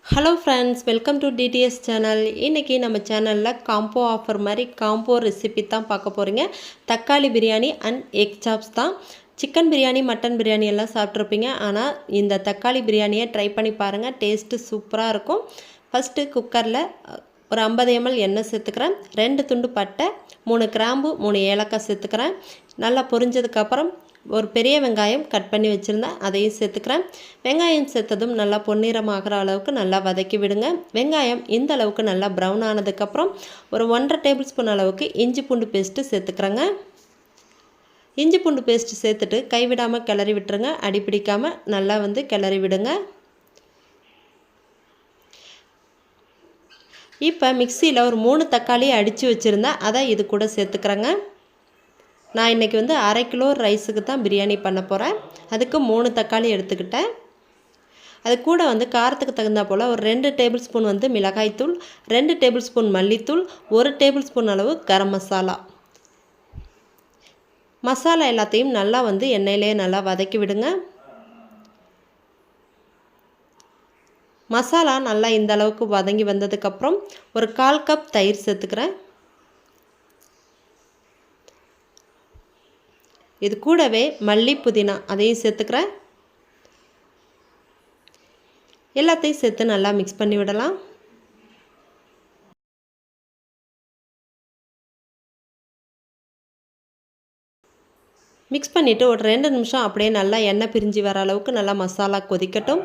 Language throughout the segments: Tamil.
Hello friends, welcome to TDS channel. இன்றைக்கி நம்ம சேனலில் காம்போ ஆஃபர் மாதிரி காம்போ ரெசிபி தான் பார்க்க போகிறீங்க. தக்காளி பிரியாணி அண்ட் எக் சாப்ஸ் தான். சிக்கன் பிரியாணி, மட்டன் பிரியாணி எல்லாம் சாப்பிட்ருப்பீங்க. ஆனால் இந்த தக்காளி பிரியாணியை ட்ரை பண்ணி பாருங்கள், டேஸ்ட்டு சூப்பராக இருக்கும். ஃபஸ்ட்டு குக்கரில் ஒரு 50 ml எண்ணெய் சேர்த்துக்கிறேன். 2 துண்டு பட்டை, 3 கிராம்பு, 3 ஏலக்காய் சேர்த்துக்கிறேன். நல்லா பொரிஞ்சதுக்கப்புறம் ஒரு பெரிய வெங்காயம் கட் பண்ணி வச்சுருந்தேன், அதையும் சேர்த்துக்கிறேன். வெங்காயம் சேர்த்ததும் நல்லா பொன்னிறமாகிற அளவுக்கு நல்லா வதக்கி விடுங்க. வெங்காயம் இந்த அளவுக்கு நல்லா ப்ரௌன் ஆனதுக்கப்புறம் ஒரு 1.5 டேபிள் ஸ்பூன் அளவுக்கு இஞ்சி பூண்டு பேஸ்ட்டு சேர்த்துக்கிறேங்க. இஞ்சி பூண்டு பேஸ்ட்டு சேர்த்துட்டு கைவிடாமல் கிளறி விட்டுருங்க. அடிப்பிடிக்காமல் நல்லா கிளறி விடுங்க. இப்போ மிக்சியில் ஒரு 3 தக்காளி அடித்து வச்சுருந்தேன், அதை இது கூட சேர்த்துக்கிறேங்க. நான் இன்றைக்கி 1/2 கிலோ ரைஸுக்கு தான் பிரியாணி பண்ண போகிறேன். அதுக்கு 3 தக்காளி எடுத்துக்கிட்டேன். அது கூட காரத்துக்கு தகுந்த போல் ஒரு 2 டேபிள் ஸ்பூன் மிளகாய்த்தூள், 2 டேபிள் ஸ்பூன் மல்லித்தூள், 1 டேபிள் ஸ்பூன் அளவு கரம் மசாலா. மசாலா எல்லாத்தையும் நல்லா எண்ணெயிலே நல்லா வதக்கி விடுங்க. மசாலா நல்லா இந்த அளவுக்கு வதங்கி வந்ததுக்கப்புறம் ஒரு 1/4 கப் தயிர் சேர்த்துக்கிறேன். இது கூடவே மல்லி, புதினா அதையும் சேர்த்துக்கிறேன். எல்லாத்தையும் சேர்த்து நல்லா மிக்ஸ் பண்ணி விடலாம். மிக்ஸ் பண்ணிவிட்டு ஒரு 2 நிமிஷம் அப்படியே நல்லா எண்ணெய் பிரிஞ்சு வர அளவுக்கு நல்லா மசாலா கொதிக்கட்டும்.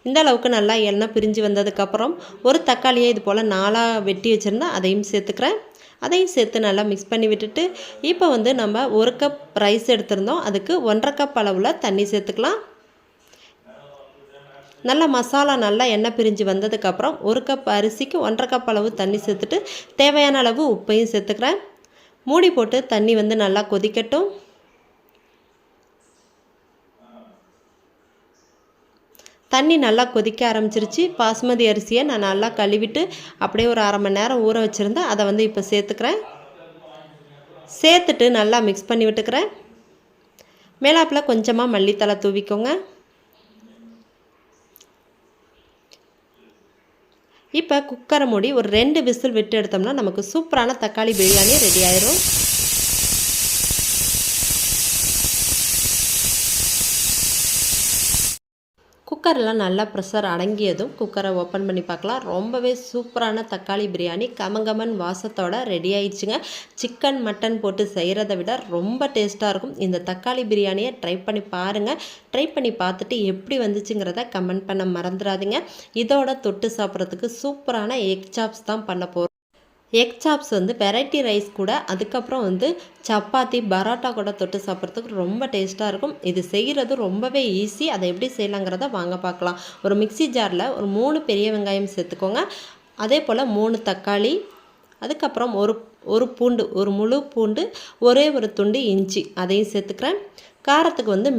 இந்த அளவுக்கு நல்லா எண்ணெய் பிரிஞ்சு வந்ததுக்கப்புறம் ஒரு தக்காளியை இது போல் 4ஆக வெட்டி வச்சுருந்தேன், அதையும் சேர்த்துக்கிறேன். அதையும் சேர்த்து நல்லா மிக்ஸ் பண்ணி விட்டுட்டு இப்போ நம்ம 1 கப் ரைஸ் எடுத்திருந்தோம், அதுக்கு 1.5 கப் அளவில் தண்ணி சேர்த்துக்கலாம். நல்லா மசாலா நல்லா எண்ணெய் பிரிஞ்சு வந்ததுக்கப்புறம் 1 கப் அரிசிக்கு 1.5 கப் அளவு தண்ணி சேர்த்துட்டு தேவையான அளவு உப்பையும் சேர்த்துக்கிறேன். மூடி போட்டு தண்ணி நல்லா கொதிக்கட்டும். தண்ணி நல்லா கொதிக்க ஆரம்பிச்சிருச்சு. பாஸ்மதி அரிசியை நான் நல்லா கழுவிட்டு அப்படியே ஒரு 1/2 மணி நேரம் ஊற வச்சுருந்தேன், அதை இப்போ சேர்த்துக்கிறேன். சேர்த்துட்டு நல்லா மிக்ஸ் பண்ணி விட்டுக்கிறேன். மேலாப்பில் கொஞ்சமாக மல்லித்தலை தூவிக்கோங்க. இப்போ குக்கரை மூடி ஒரு 2 விசில் விட்டு எடுத்தோம்னா நமக்கு சூப்பரான தக்காளி பிரியாணி ரெடி ஆயிரும். குக்கரெலாம் நல்லா ப்ரெஷர் அடங்கியதும் குக்கரை ஓப்பன் பண்ணி பார்க்கலாம். ரொம்பவே சூப்பரான தக்காளி பிரியாணி கமங்கமன் வாசத்தோட ரெடி ஆயிடுச்சுங்க. சிக்கன், மட்டன் போட்டு செய்கிறத விட ரொம்ப டேஸ்ட்டாக இருக்கும். இந்த தக்காளி பிரியாணியை ட்ரை பண்ணி பாருங்கள். ட்ரை பண்ணி பார்த்துட்டு எப்படி வந்துச்சுங்கிறத கமெண்ட் பண்ண மறந்துடாதீங்க. இதோட தொட்டு சாப்பிட்றதுக்கு சூப்பரான எக் சாப்ஸ் தான் பண்ண போகிறோம். எக் சாப்ஸ் வெரைட்டி ரைஸ் கூட, அதுக்கப்புறம் சப்பாத்தி, பரோட்டா கூட தொட்டு சாப்பிட்றதுக்கு ரொம்ப டேஸ்ட்டாக இருக்கும். இது செய்கிறது ரொம்பவே ஈஸி. அதை எப்படி செய்யலாங்கிறத வாங்க பார்க்கலாம். ஒரு மிக்ஸி ஜாரில் ஒரு 3 பெரிய வெங்காயம் சேர்த்துக்கோங்க. அதே போல் 3 தக்காளி, அதுக்கப்புறம் ஒரு பூண்டு, ஒரு முழு பூண்டு, ஒரே ஒரு துண்டு இஞ்சி அதையும் சேர்த்துக்கிறேன். காரத்துக்கு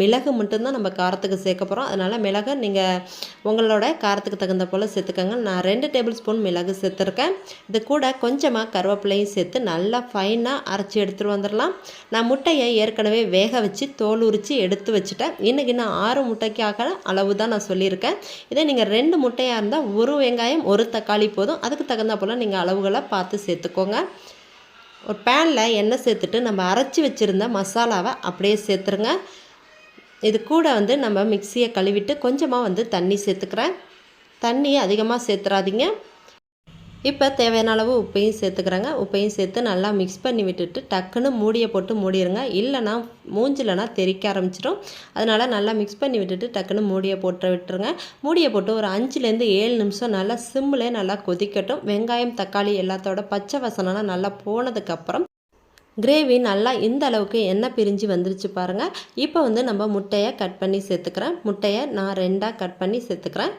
மிளகு மட்டும்தான் நம்ம காரத்துக்கு சேர்க்க போகிறோம். அதனால் மிளகு நீங்கள் உங்களோட காரத்துக்கு தகுந்த போல் சேர்த்துக்கோங்க. நான் 2 டேபிள் ஸ்பூன் மிளகு சேர்த்துருக்கேன். இது கூட கொஞ்சமாக கருவேப்பிலையும் சேர்த்து நல்லா ஃபைனாக அரைச்சி எடுத்துகிட்டு வந்துடலாம். நான் முட்டையை ஏற்கனவே வேக வச்சு தோல் உரித்து எடுத்து வச்சுட்டேன். இன்றைக்கி நான் 6 முட்டைக்காக அளவு தான் நான் சொல்லியிருக்கேன். இதே நீங்கள் 2 முட்டையாக இருந்தால் 1 வெங்காயம் 1 தக்காளி போதும். அதுக்கு தகுந்த போல் நீங்கள் அளவுகளை பார்த்து சேர்த்துக்கோங்க. ஒரு பேனில் எண்ணெய் சேர்த்துட்டு நம்ம அரைச்சி வச்சுருந்த மசாலாவை அப்படியே சேர்த்துருங்க. இது கூட நம்ம மிக்சியை கழுவிட்டு கொஞ்சமாக தண்ணி சேர்த்துக்கிறேன். தண்ணியை அதிகமாக சேர்த்துறாதீங்க. இப்போ தேவையான அளவு உப்பையும் சேர்த்துக்கிறேங்க. உப்பையும் சேர்த்து நல்லா மிக்ஸ் பண்ணி விட்டுட்டு டக்குன்னு மூடியை போட்டு மூடிடுங்க. இல்லைனா மூஞ்சிலனா தெறிக்க ஆரம்பிச்சிடும். அதனால் நல்லா மிக்ஸ் பண்ணி விட்டுட்டு டக்குன்னு மூடியை போட்டு விட்டுருங்க. மூடியை போட்டு ஒரு 5லேருந்து 7 நிமிஷம் நல்லா சிம்மில் நல்லா கொதிக்கட்டும். வெங்காயம், தக்காளி எல்லாத்தோட பச்சை வாசனைலாம் நல்லா போனதுக்கப்புறம் கிரேவி நல்லா இந்த அளவுக்கு எண்ணெய் பிரிஞ்சு வந்துருச்சு பாருங்கள். இப்போ நம்ம முட்டையை கட் பண்ணி சேர்த்துக்கிறேன். முட்டையை நான் 2ஆக கட் பண்ணி சேர்த்துக்கிறேன்.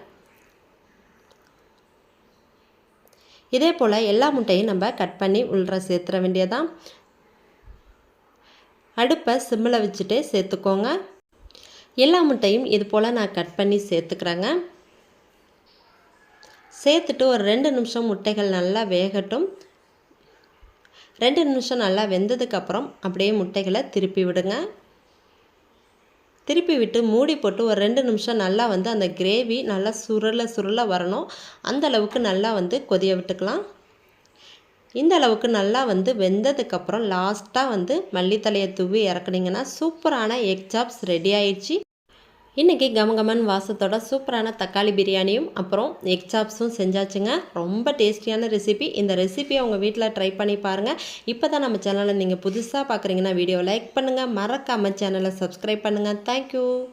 இதே போல் எல்லா முட்டையும் நம்ம கட் பண்ணி உள்ள சேர்த்துற வேண்டியதான். அடுப்பை சிம்மில் வச்சுட்டே சேர்த்துக்கோங்க. எல்லா முட்டையும் இது போல் நான் கட் பண்ணி சேர்த்துக்கிறேங்க. சேர்த்துட்டு ஒரு 2 நிமிஷம் முட்டைகள் நல்லா வேகட்டும். 2 நிமிஷம் நல்லா வெந்ததுக்கப்புறம் அப்படியே முட்டைகளை திருப்பி விடுங்க. திருப்பி விட்டு மூடி போட்டு ஒரு 2 நிமிஷம் நல்லா வந்து அந்த கிரேவி நல்லா சுருள வரணும். அந்த அளவுக்கு நல்லா வந்து கொதிய விட்டுக்கலாம். இந்த அளவுக்கு நல்லா வந்து வெந்ததுக்கப்புறம் லாஸ்ட்டாக வந்து மல்லித்தலையை தூவி இறக்குனீங்கன்னா சூப்பரான எக் சாப்ஸ் ரெடி ஆயிடுச்சு. இன்றைக்கி கமகமன் வாசத்தோட சூப்பரான தக்காளி பிரியாணியும் அப்புறம் எக் சாப்ஸும் செஞ்சாச்சுங்க. ரொம்ப டேஸ்டியான ரெசிபி. இந்த ரெசிபியை உங்கள் வீட்டில் ட்ரை பண்ணி பாருங்கள். இப்போ தான் நம்ம சேனலை நீங்கள் புதுசாக பார்க்குறீங்கன்னா வீடியோ லைக் பண்ணுங்கள், மறக்காமல் சேனலை சப்ஸ்கிரைப் பண்ணுங்கள். தேங்க்யூ.